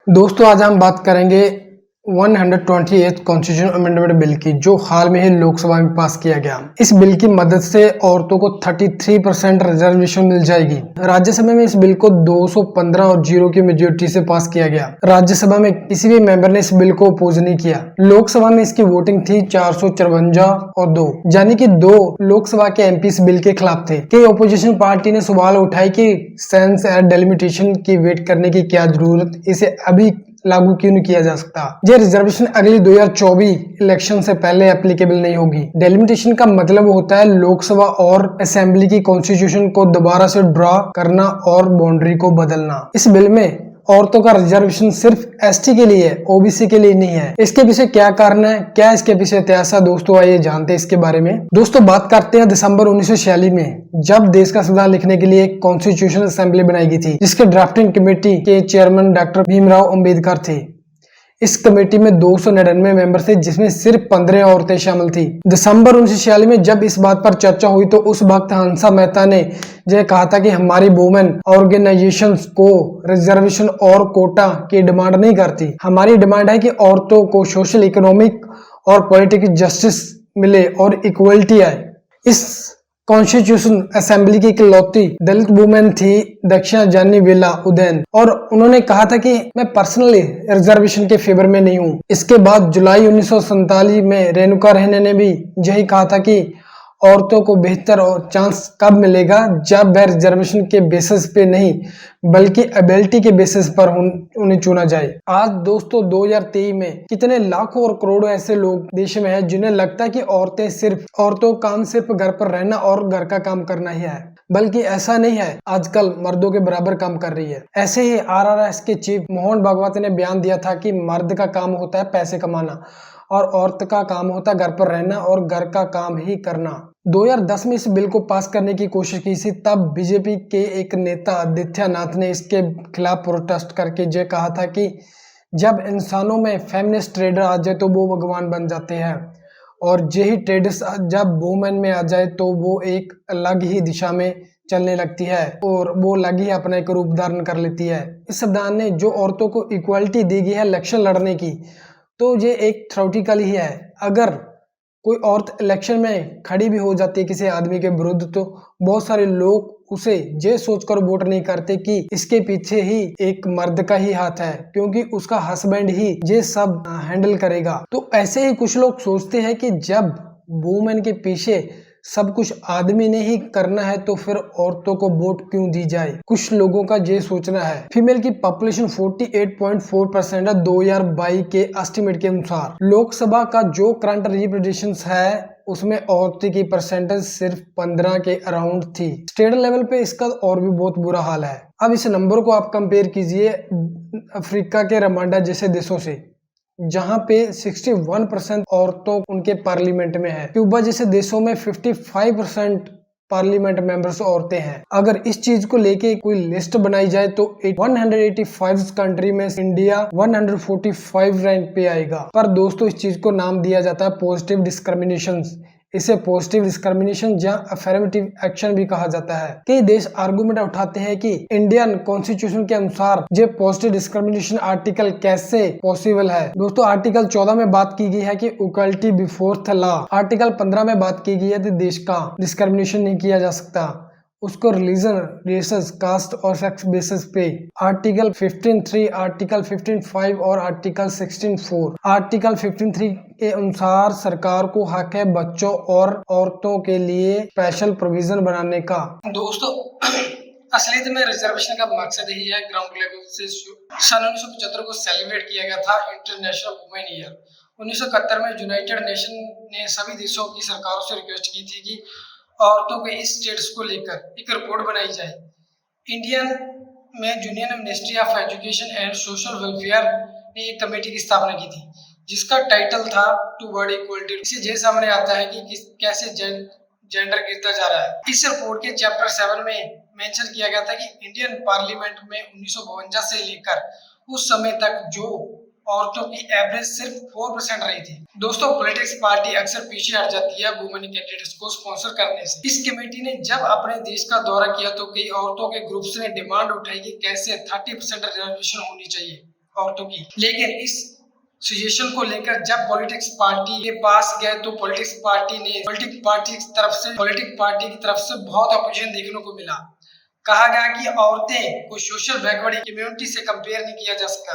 दोस्तों आज हम बात करेंगे 128 कॉन्स्टिट्यूशन अमेंडमेंट बिल की, जो हाल में ही लोकसभा में पास किया गया। इस बिल की मदद से औरतों को 33% रिजर्वेशन मिल जाएगी। राज्यसभा में इस बिल को 215 और 0 की मेजोरिटी से पास किया गया। राज्यसभा में किसी भी मेंबर ने इस बिल को अपोज नहीं किया। लोकसभा में इसकी वोटिंग थी 454 और 2, यानी कि 2 लोकसभा के एमपी इस बिल के खिलाफ थे। कई ओपोजिशन पार्टी ने सवाल उठाए कि सेंस एंड डेलिमिटेशन की वेट करने की क्या जरूरत, इसे अभी लागू क्यों नहीं किया जा सकता। यह रिजर्वेशन अगली 2024 इलेक्शन से पहले एप्लीकेबल नहीं होगी। डेलिमिटेशन का मतलब होता है लोकसभा और असेंबली की कॉन्स्टिट्यूशन को दोबारा से ड्रॉ करना और बाउंड्री को बदलना। इस बिल में औरतों का रिजर्वेशन सिर्फ एसटी के लिए है, ओबीसी के लिए नहीं है। इसके पीछे क्या कारण है, क्या इसके पीछे इतिहास है, दोस्तों आइए जानते हैं इसके बारे में। दोस्तों बात करते हैं दिसंबर 1946 में, जब देश का संविधान लिखने के लिए एक कॉन्स्टिट्यूशनल असेंबली बनाई गई थी, जिसके ड्राफ्टिंग कमेटी के चेयरमैन डॉक्टर भीमराव अंबेडकर थे। इस कमेटी में 299 मेंबर थे, जिसमें सिर्फ 15 औरतें शामिल थी। दिसंबर 1946 में जब इस बात पर चर्चा हुई तो उस वक्त हंसा मेहता ने यह कहा था कि हमारी वुमेन ऑर्गेनाइजेशंस को रिजर्वेशन और कोटा की डिमांड नहीं करती। हमारी डिमांड है कि औरतों को सोशल, इकोनॉमिक और पॉलिटिकल जस्टिस मिले और इक्वलिटी आए। इस कॉन्स्टिट्यूशन असेंबली की इकलौती दलित वुमेन थी दक्षिणा जानी वेला उदयन, और उन्होंने कहा था कि मैं पर्सनली रिजर्वेशन के फेवर में नहीं हूं। इसके बाद जुलाई 1947 में रेणुका रहने ने भी यही कहा था कि औरतों को बेहतर और चांस कब मिलेगा, जब वह रिजर्वेशन के बेसिस पे नहीं बल्कि एबिलिटी के बेसिस पर उन्हें चुना जाए। आज दोस्तों 2023 में कितने लाखों और करोड़ों ऐसे लोग देश में हैं जिन्हें लगता है कि औरतों का काम सिर्फ घर पर रहना और घर का काम करना ही है, बल्कि ऐसा नहीं है। आजकल मर्दों के बराबर काम कर रही है। ऐसे ही आरआरएस के चीफ मोहन भागवत ने बयान दिया था कि मर्द का काम होता है पैसे कमाना और औरत का काम होता है घर पर रहना और घर का काम ही करना। 2010 में इस बिल को पास करने की कोशिश की थी। तब बीजेपी के एक नेता आदित्यनाथ ने इसके खिलाफ प्रोटेस्ट करके ये कहा था कि जब इंसानों में फेमिनिस्ट ट्रेडर आ जाए तो वो भगवान बन जाते हैं, और यही ट्रेडर्स जब वुमेन में आ जाए तो वो एक अलग ही दिशा में चलने लगती है और वो अलग ही अपना एक रूप धारण कर लेती है। इस संविधान ने जो औरतों को इक्वालिटी दी गई है इलेक्शन लड़ने की, तो ये एक थ्योरेटिकल ही है। अगर कोई औरत इलेक्शन में खड़ी भी हो जाती है किसी आदमी के विरुद्ध, तो बहुत सारे लोग उसे ये सोचकर वोट नहीं करते कि इसके पीछे ही एक मर्द का ही हाथ है, क्योंकि उसका हस्बैंड ही ये सब हैंडल करेगा। तो ऐसे ही कुछ लोग सोचते हैं कि जब वुमेन के पीछे सब कुछ आदमी ने ही करना है तो फिर औरतों को वोट क्यों दी जाए। कुछ लोगों का ये सोचना है। फीमेल की पॉपुलेशन 48.4% है 2022 के एस्टिमेट के अनुसार। लोकसभा का जो करंट रिप्रेजेंटेशन है उसमें औरतों की परसेंटेज सिर्फ 15 के अराउंड थी। स्टेट लेवल पे इसका और भी बहुत बुरा हाल है। अब इस नंबर को आप कंपेयर कीजिए अफ्रीका के रवांडा जैसे देशों से, जहां पे 61% औरतों उनके पार्लियामेंट में है। क्यूबा जैसे देशों में 55% पार्लियामेंट मेंबर्स औरतें हैं। अगर इस चीज को लेके कोई लिस्ट बनाई जाए तो 185 कंट्री में इंडिया 145 रैंक पे आएगा। पर दोस्तों इस चीज को नाम दिया जाता है पॉजिटिव डिस्क्रिमिनेशन। इसे पॉजिटिव डिस्क्रिमिनेशन या अफर्मेटिव एक्शन भी कहा जाता है। कई देश आर्गुमेंट उठाते हैं कि इंडियन कॉन्स्टिट्यूशन के अनुसार ये पॉजिटिव डिस्क्रिमिनेशन आर्टिकल कैसे पॉसिबल है। दोस्तों आर्टिकल 14 में बात की गई है कि equality before the law. Article 15 में बात की गई है कि देश का डिस्क्रिमिनेशन नहीं किया जा सकता, उसको रिलीजन, रेसेस, कास्ट और सेक्स बेसिस पे। आर्टिकल 15(3), आर्टिकल 15(5) और आर्टिकल 16(4). आर्टिकल 15(3) के अनुसार सरकार को हक है बच्चों और औरतों के लिए स्पेशल प्रोविजन बनाने का। दोस्तों असलियत में रिजर्वेशन का मकसद ही है ग्राउंड लेवल से। सन 1975 को सेलिब्रेट किया गया था इंटरनेशनल वुमेन ईयर। 1971 में यूनाइटेड नेशन ने सभी देशों की सरकारों से रिक्वेस्ट की थी कि औरतों के इस स्टेटस को लेकर एक रिपोर्ट बनाई जाए। इंडियन में union ministry of education and social welfare ने एक कमेटी की स्थापना की थी, जिसका टाइटल था टुवर्ड इक्वलिटी। इससे ये सामने आता है कि कैसे जेंडर गिरता जा रहा है। इस रिपोर्ट के चैप्टर 7 में मेंशन किया गया था कि इंडियन पार्लियामेंट में 1952 से लेकर उस समय तक जो औरतों की एवरेज सिर्फ 4% रही थी। दोस्तों पॉलिटिक्स पार्टी अक्सर पीछे हट जाती है वुमेन कैंडिडेट्स को स्पॉन्सर करने से। इस कमेटी ने जब अपने देश का दौरा किया तो कई औरतों के ग्रुप्स ने डिमांड उठाई कि कैसे 30% रिजर्वेशन होनी चाहिए। औरतों की। लेकिन इस सिचुएशन को लेकर जब पॉलिटिक्स पार्टी के पास गए तो पॉलिटिक्स पार्टी की तरफ से बहुत अपोजिशन देखने को मिला। कहा गया कि औरतें को सोशल बैकवर्ड कम्युनिटी से कंपेयर नहीं किया जा सकता।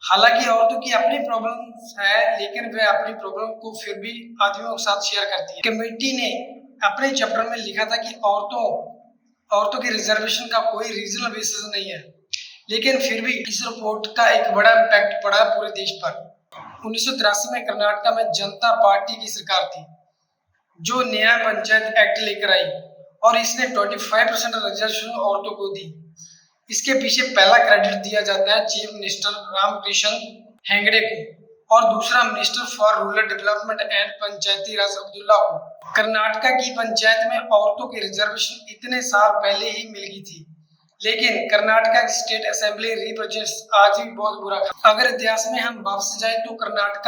हालांकि औरतों की अपनी प्रॉब्लम्स है, लेकिन वे अपनी प्रॉब्लम को फिर भी आदमियों के साथ शेयर करती है। कमेटी ने अपने चैप्टर में लिखा था कि औरतों की रिजर्वेशन का कोई रीजनल बेसिस नहीं है, लेकिन फिर भी इस रिपोर्ट का एक बड़ा इम्पैक्ट पड़ा पूरे देश पर। 1983 में कर्नाटक में जनता पार्टी की सरकार थी, जो न्याय पंचायत एक्ट लेकर आई और इसने 25% रिजर्वेशन औरतों को दी। इसके पीछे पहला क्रेडिट दिया जाता है चीफ मिनिस्टर रामकृष्ण हेगड़े को और दूसरा minister for rural development and Panchayati Raj Abdullah को। कर्नाटक की पंचायत में औरतों की रिजर्वेशन इतने साल पहले ही मिल गई थी, लेकिन कर्नाटक की स्टेट असेंबली रिप्रेजेंट्स आज भी बहुत बुरा। अगर इतिहास में हम वापस जाए तो कर्नाटक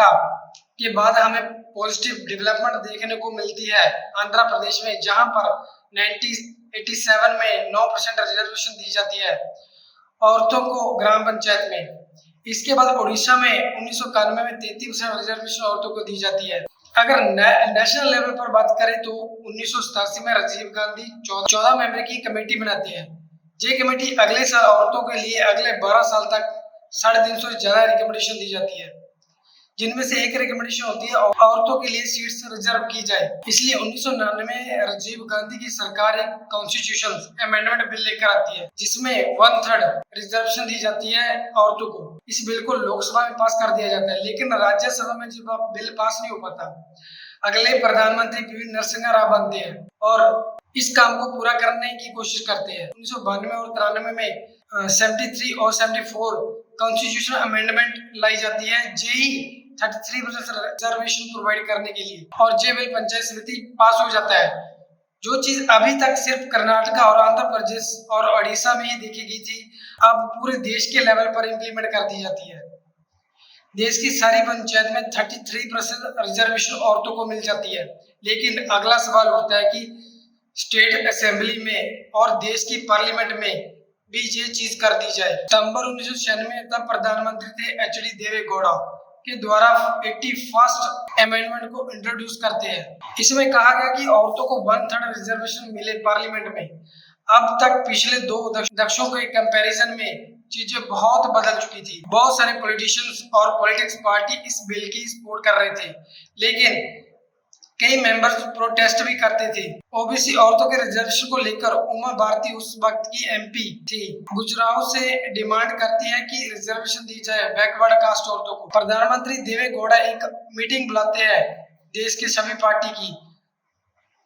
के बाद हमें पॉजिटिव डेवलपमेंट देखने को मिलती है आंध्र प्रदेश में, जहां पर 1987 में 9% रिजर्वेशन दी जाती है औरतों को ग्राम पंचायत में। इसके बाद उड़ीसा में 1991 में 33% रिजर्वेशन औरतों को दी जाती है। अगर नेशनल लेवल पर बात करें तो 1987 में राजीव गांधी 14 मेंबर की कमेटी बनाती है। ये कमेटी अगले साल औरतों के लिए अगले 12 साल तक 350 से ज्यादा रिकमेंडेशन दी जाती है, जिनमें से एक रिकमेंडेशन होती है औरतों के लिए सीट्स रिजर्व की जाए। इसलिए 1999 में राजीव गांधी की सरकार एक कॉन्स्टिट्यूशन अमेंडमेंट बिल लेकर आती है, जिसमें 1/3 रिजर्वेशन दी जाती है औरतों को। इस बिल को लोकसभा में पास कर दिया जाता है, लेकिन राज्यसभा में जब बिल पास नहीं हो पाता, अगले प्रधानमंत्री पी नरसिम्हा राव बनते हैं और इस काम को पूरा करने की कोशिश करते हैं। 1992 और 93 में 73 और 74 कॉन्स्टिट्यूशन अमेंडमेंट लाई जाती है जेई 33% रिजर्वेशन प्रोवाइड करने के लिए, और जे बिल पंचायत समिति पास हो जाता है। जो चीज अभी तक सिर्फ कर्नाटक और आंध्र प्रदेश और ओडिशा में ही देखी गई थी, अब पूरे देश के लेवल पर इम्प्लीमेंट कर दी जाती है। देश की सारी पंचायत में 33% रिजर्वेशन औरतों को मिल जाती है। लेकिन अगला सवाल उठता है कि स्टेट असेंबली में और देश की पार्लियामेंट में भी ये चीज कर दी जाए। सितंबर 1996 में तब प्रधानमंत्री थे एच.डी. देवे गौड़ा के द्वारा 81st अमेंडमेंट को इंट्रोड्यूस करते हैं। इसमें कहा गया कि औरतों को 1/3 रिजर्वेशन मिले पार्लियामेंट में। अब तक पिछले 2 दशकों के कंपैरिजन में चीजें बहुत बदल चुकी थी। बहुत सारे पॉलिटिशियंस और पॉलिटिक्स पार्टी इस बिल की सपोर्ट कर रहे थे, लेकिन कई मेंबर्स प्रोटेस्ट भी करते थे। ओबीसी औरतों के रिजर्वेशन को लेकर उमा भारती उस वक्त की एमपी थी, गुजरात से डिमांड करती है कि रिजर्वेशन दी जाए बैकवर्ड कास्ट औरतों को। प्रधानमंत्री देवे गौड़ा एक मीटिंग बुलाते हैं देश के सभी पार्टी की।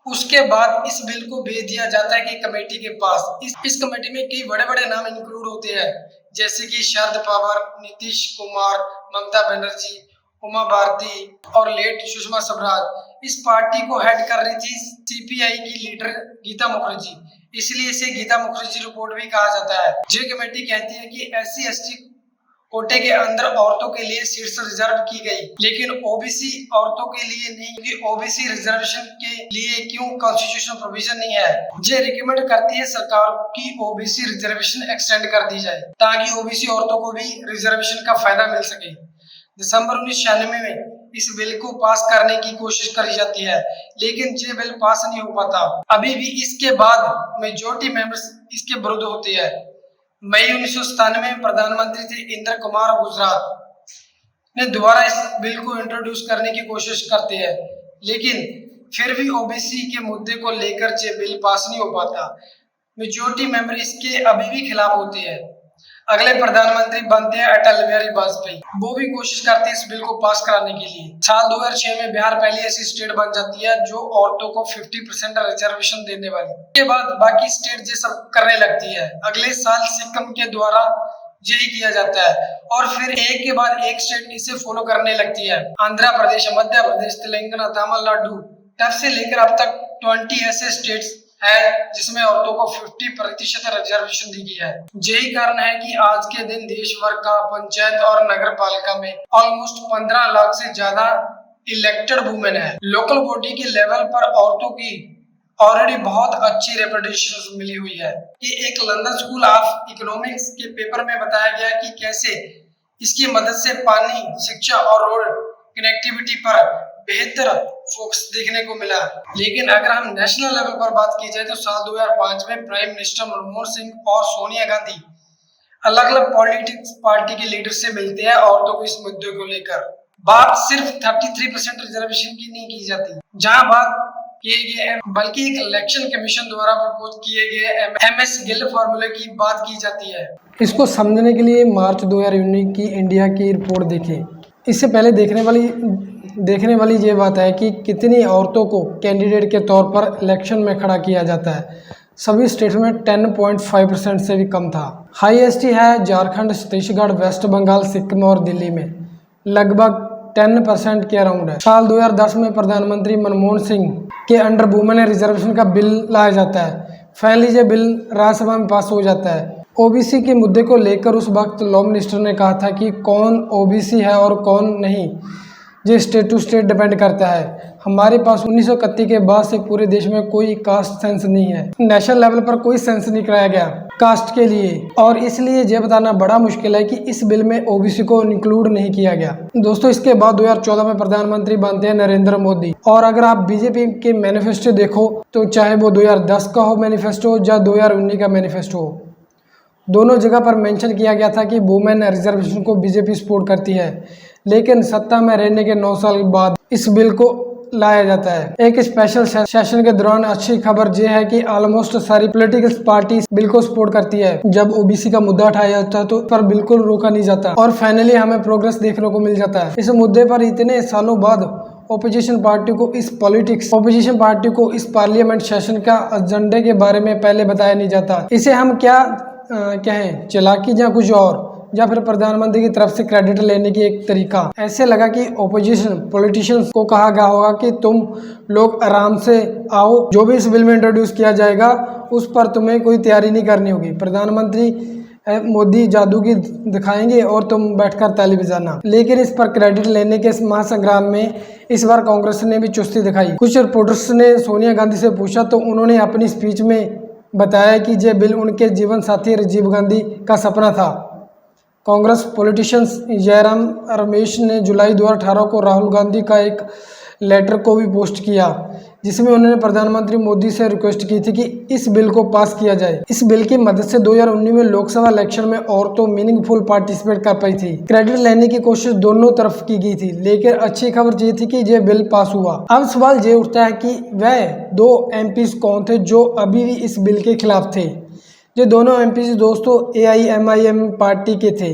उसके बाद इस बिल को भेज दिया जाता है कि कमेटी के पास। इस कमेटी में कई बड़े बड़े नाम इंक्लूड होते हैं, जैसे कि शरद पवार, नीतीश कुमार, ममता बनर्जी, उमा भारती और लेट सुषमा स्वराज। इस पार्टी को हेड कर रही थी सीपीआई की लीडर गीता मुखर्जी, इसलिए इसे गीता मुखर्जी रिपोर्ट भी कहा जाता है। ये कमेटी कहती है कि SC/ST कोटे के अंदर औरतों के लिए सीट्स रिजर्व की गई, लेकिन ओबीसी औरतों के लिए नहीं, क्योंकि ओबीसी रिजर्वेशन के लिए क्यों कॉन्स्टिट्यूशन प्रोविजन नहीं है। ये रिकमेंड करती है सरकार की ओबीसी रिजर्वेशन एक्सटेंड कर दी जाए, ताकि ओबीसी औरतों को भी रिजर्वेशन का फायदा मिल सके। दिसंबर 1996 में इस बिल को पास करने की कोशिश करी जाती है, लेकिन ये बिल पास नहीं हो पाता। अभी भी इसके बाद मेजोरिटी मेंबर्स इसके विरुद्ध होते हैं। मई 1997 में प्रधानमंत्री थे इंदिरा कुमार गुजरात ने दोबारा इस बिल को इंट्रोड्यूस करने की कोशिश करते हैं, लेकिन फिर भी ओबीसी के मुद्दे को लेकर ये बिल पास नहीं हो पाता। मेजोरिटी मेंबर इसके अभी भी खिलाफ होते हैं। अगले प्रधानमंत्री बनते हैं अटल बिहारी वाजपेयी। वो भी कोशिश करते हैं इस बिल को पास कराने के लिए। साल 2006 में बिहार पहली ऐसी स्टेट बन जाती है जो औरतों को 50% रिजर्वेशन देने वाली। इसके बाद बाकी स्टेट ये सब करने लगती है। अगले साल सिक्किम के द्वारा यही किया जाता है और फिर एक के बाद एक स्टेट इसे फॉलो करने लगती है। आंध्र प्रदेश, मध्य प्रदेश, तेलंगाना, तमिलनाडु, तब से लेकर अब तक 20 ऐसे स्टेट्स है जिसमें औरतों को 50% रिजर्वेशन दी गई है। यही कारण है कि आज के दिन देश भर का पंचायत और नगर पालिका में ऑलमोस्ट 15 लाख से ज्यादा इलेक्टेड वुमेन है। लोकल बॉडी के लेवल पर औरतों की ऑलरेडी बहुत अच्छी रिप्रेजेंटेशन मिली हुई है। कि एक लंदन स्कूल ऑफ इकोनॉमिक्स के पेपर में बताया गया कि कैसे इसकी मदद से पानी, शिक्षा और रोड कनेक्टिविटी पर बेहतर फोकस देखने को मिला। लेकिन अगर हम नेशनल लेवल पर बात की जाए तो साल 2005 में प्राइम मिनिस्टर मनमोहन सिंह और सोनिया गांधी अलग अलग पॉलिटिक्स पार्टी के लीडर से मिलते हैं औरतों को इस मुद्दे को लेकर। बात सिर्फ 33% रिजर्वेशन की नहीं की जाती, जहां बात किए गए बल्कि एक इलेक्शन कमीशन द्वारा प्रपोज किए गए MS गिल फॉर्मूले की बात की जाती है। इसको समझने के लिए मार्च 2019 की इंडिया की रिपोर्ट देखें। इससे पहले देखने वाली ये बात है कि कितनी औरतों को कैंडिडेट के तौर पर इलेक्शन में खड़ा किया जाता है। सभी स्टेट में 10.5% से भी कम था। हाईएस्ट है झारखंड, छत्तीसगढ़, वेस्ट बंगाल, सिक्किम और दिल्ली में लगभग 10% के अराउंड है। साल 2010 में प्रधानमंत्री मनमोहन सिंह के अंडर वुमेन रिजर्वेशन का बिल लाया जाता है। फाइनली ये बिल राज्यसभा में पास हो जाता है। ओबीसी के मुद्दे को लेकर उस वक्त लॉ मिनिस्टर ने कहा था कि कौन ओबीसी है और कौन नहीं, ये स्टेट टू स्टेट डिपेंड करता है। हमारे पास 1931 के बाद से पूरे देश में कोई कास्ट सेंस नहीं है। नेशनल लेवल पर कोई सेंस नहीं कराया गया कास्ट के लिए, और इसलिए ये बताना बड़ा मुश्किल है कि इस बिल में ओबीसी को इंक्लूड नहीं किया गया। दोस्तों, इसके बाद 2014 में प्रधानमंत्री बनते हैं नरेंद्र मोदी, और अगर आप बीजेपी के मैनिफेस्टो देखो तो चाहे वो 2010 का हो मैनिफेस्टो या 2019 का मैनिफेस्टो हो, दोनों जगह पर मेंशन किया गया था कि वुमेन रिजर्वेशन को बीजेपी सपोर्ट करती है। लेकिन सत्ता में रहने के 9 साल बाद इस बिल को लाया जाता है। एक स्पेशल सेशन के दौरान अच्छी खबर यह है कि ऑलमोस्ट सारी पॉलिटिकल पार्टी बिल को सपोर्ट करती है। जब ओबीसी का मुद्दा उठाया जाता है तो पर बिल्कुल रोका नहीं जाता और फाइनली हमें प्रोग्रेस देखने को मिल जाता है। इस मुद्दे पर इतने सालों बाद ओपोजिशन पार्टी को इस पार्लियामेंट सेशन का एजेंडे के बारे में पहले बताया नहीं जाता। इसे हम क्या कहें, चालाकी या कुछ और, या फिर प्रधानमंत्री की तरफ से क्रेडिट लेने की एक तरीका। ऐसे लगा कि ओपोजिशन पॉलिटिशियंस को कहा गया होगा कि तुम लोग आराम से आओ, जो भी इस बिल में इंट्रोड्यूस किया जाएगा उस पर तुम्हें कोई तैयारी नहीं करनी होगी। प्रधानमंत्री मोदी जादू की दिखाएंगे और तुम बैठकर ताली बजाना। लेकिन इस पर क्रेडिट लेने के इस महासंग्राम में इस बार कांग्रेस ने भी चुस्ती दिखाई। कुछ रिपोर्टर्स ने सोनिया गांधी से पूछा तो उन्होंने अपनी स्पीच में बताया कि यह बिल उनके जीवन साथी राजीव गांधी का सपना था। कांग्रेस पॉलिटिशियंस जयराम रमेश ने जुलाई 2018 को राहुल गांधी का एक लेटर को भी पोस्ट किया, जिसमें उन्होंने प्रधानमंत्री मोदी से रिक्वेस्ट की थी कि इस बिल को पास किया जाए। इस बिल की मदद से 2019 में लोकसभा इलेक्शन में औरतों मीनिंगफुल पार्टिसिपेट कर पाई थी। क्रेडिट लेने की कोशिश दोनों तरफ की गई थी, लेकिन अच्छी खबर ये थी कि यह बिल पास हुआ। अब सवाल ये उठता है कि वह 2 MPs कौन थे जो अभी भी इस बिल के खिलाफ थे। ये दोनों MPs दोस्तों AIMIM पार्टी के थे।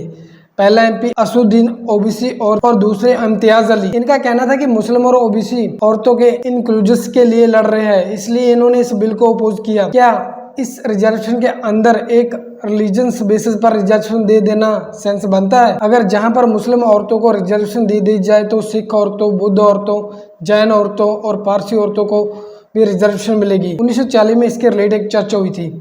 पहला MP असुद्दीन ओबीसी और दूसरे इम्तियाज अली। इनका कहना था कि मुस्लिम और ओबीसी औरतों के इंक्लूजन के लिए लड़ रहे हैं, इसलिए इन्होंने इस बिल को अपोज किया। क्या इस रिजर्वेशन के अंदर एक रिलीजन्स बेसिस पर रिजर्वेशन दे देना सेंस बनता है? अगर जहां पर मुस्लिम औरतों को रिजर्वेशन दे दी जाए तो सिख औरतों, बुद्ध औरतों, जैन औरतों और पारसी औरतों को भी रिजर्वेशन मिलेगी। 1940 में इसके रिलेटेड एक चर्चा हुई थी।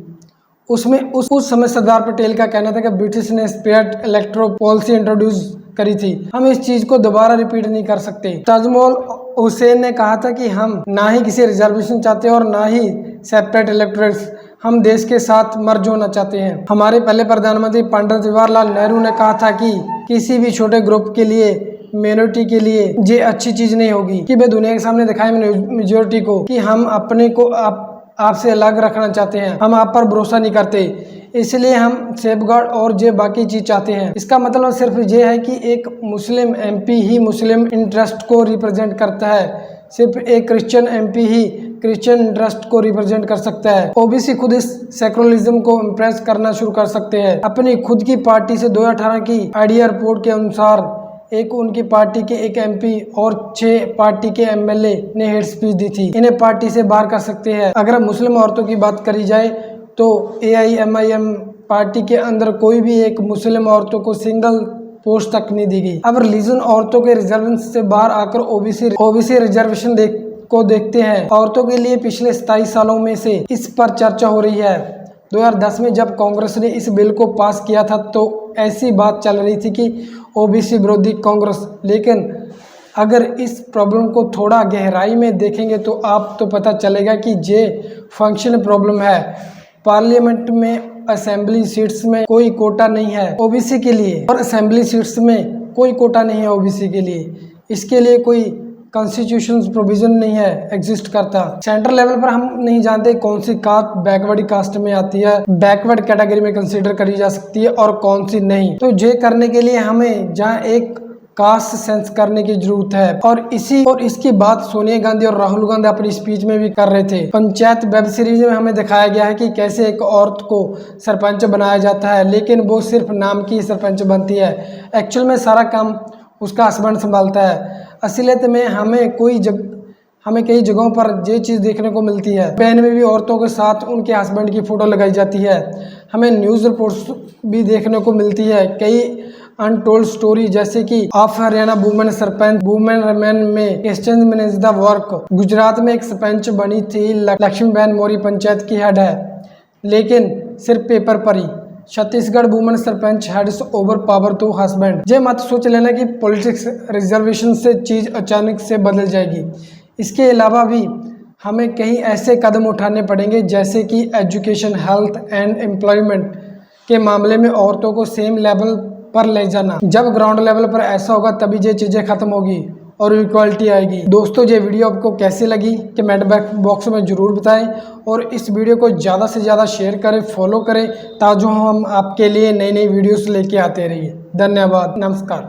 उसमें उस समय सरदार पटेल का कहना था कि ब्रिटिश ने स्पेयर्ड इलेक्ट्रो पॉलिसी इंट्रोड्यूस करी थी, हम इस चीज को दोबारा रिपीट नहीं कर सकते। ताजमहल हुसैन ने कहा था कि हम ना ही किसी रिजर्वेशन चाहते और ना ही सेपरेट इलेक्टोरेट्स, हम देश के साथ मर्ज होना चाहते हैं। हमारे पहले प्रधानमंत्री पंडित जवाहरलाल नेहरू ने कहा था कि किसी भी छोटे ग्रुप के लिए, मिनोरिटी के लिए ये अच्छी चीज नहीं होगी कि वे दुनिया के सामने दिखाए मेजोरिटी को कि हम अपने को आपसे अलग रखना चाहते हैं, हम आप पर भरोसा नहीं करते, इसलिए हम सेफगार्ड और जे बाकी चीज चाहते हैं। इसका मतलब सिर्फ ये है कि एक मुस्लिम MP ही मुस्लिम इंटरेस्ट को रिप्रेजेंट करता है, सिर्फ एक क्रिश्चियन MP ही क्रिश्चियन इंटरेस्ट को रिप्रेजेंट कर सकता है। ओबीसी खुद इस सेक्युलरिज्म को इम्प्रेस करना शुरू कर सकते हैं। अपनी खुद की पार्टी से 2018 की आइडिया रिपोर्ट के अनुसार एक उनकी पार्टी के एक MP और 6 पार्टी के MLA ने हेट स्पीच दी थी। इन्हें पार्टी से बाहर कर सकते हैं। अगर मुस्लिम औरतों की बात करी जाए तो AIMIM पार्टी के अंदर कोई भी एक मुस्लिम औरतों को सिंगल पोस्ट तक नहीं दी गई। अब रिलीजन औरतों के रिजर्वेशन से बाहर आकर ओबीसी रिजर्वेशन को देखते हैं। औरतों के लिए पिछले 27 सालों में से इस पर चर्चा हो रही है। 2010 में जब कांग्रेस ने इस बिल को पास किया था तो ऐसी बात चल रही थी कि ओबीसी विरोधी कांग्रेस, लेकिन अगर इस प्रॉब्लम को थोड़ा गहराई में देखेंगे तो आप तो पता चलेगा कि ये फंक्शन प्रॉब्लम है। पार्लियामेंट में असेंबली सीट्स में कोई कोटा नहीं है ओबीसी के लिए और असेंबली सीट्स में कोई कोटा नहीं है ओबीसी के लिए। इसके लिए कोई कॉन्स्टिट्यूशन प्रोविजन नहीं है एग्जिस्ट करता। सेंट्रल लेवल पर हम नहीं जानते कौन सी कास्ट बैकवर्ड कास्ट में आती है, बैकवर्ड कैटेगरी में कंसीडर करी जा सकती है और कौन सी नहीं। तो ये करने के लिए हमें जहाँ एक कास्ट सेंस करने की जरूरत है और इसकी बात सोनिया गांधी और राहुल गांधी अपनी स्पीच में भी कर रहे थे। पंचायत वेब सीरीज में हमें दिखाया गया है कि कैसे एक औरत को सरपंच बनाया जाता है, लेकिन वो सिर्फ नाम की सरपंच बनती है, एक्चुअल में सारा काम उसका हस्बैंड संभालता है। असलियत में हमें कई जगहों पर ये चीज़ देखने को मिलती है। बहन में भी औरतों के साथ उनके हस्बैंड की फ़ोटो लगाई जाती है। हमें न्यूज़ रिपोर्ट्स भी देखने को मिलती है, कई अनटोल्ड स्टोरी, जैसे कि of Haryana women sarpanch women रमेन में exchange manage the work. Gujarat में एक सरपंच बनी थी, लक्ष्मीबेन मौर्य पंचायत की हेड है, लेकिन सिर्फ पेपर पर ही। Chhattisgarh women sarpanch heads over power to husband. ये मत सोच लेना कि पॉलिटिक्स रिजर्वेशन से चीज़ अचानक से बदल जाएगी। इसके अलावा भी हमें कई ऐसे कदम उठाने पड़ेंगे, जैसे कि एजुकेशन, हेल्थ एंड एम्प्लॉयमेंट के मामले में औरतों को सेम लेवल पर ले जाना। जब ग्राउंड लेवल पर ऐसा होगा तभी ये चीज़ें खत्म होगी और इक्वालिटी आएगी। दोस्तों, ये वीडियो आपको कैसी लगी कमेंट बॉक्स में ज़रूर बताएं और इस वीडियो को ज़्यादा से ज़्यादा शेयर करें, फॉलो करें, ताकि हम आपके लिए नई नई वीडियोस लेके आते रहिए। धन्यवाद, नमस्कार।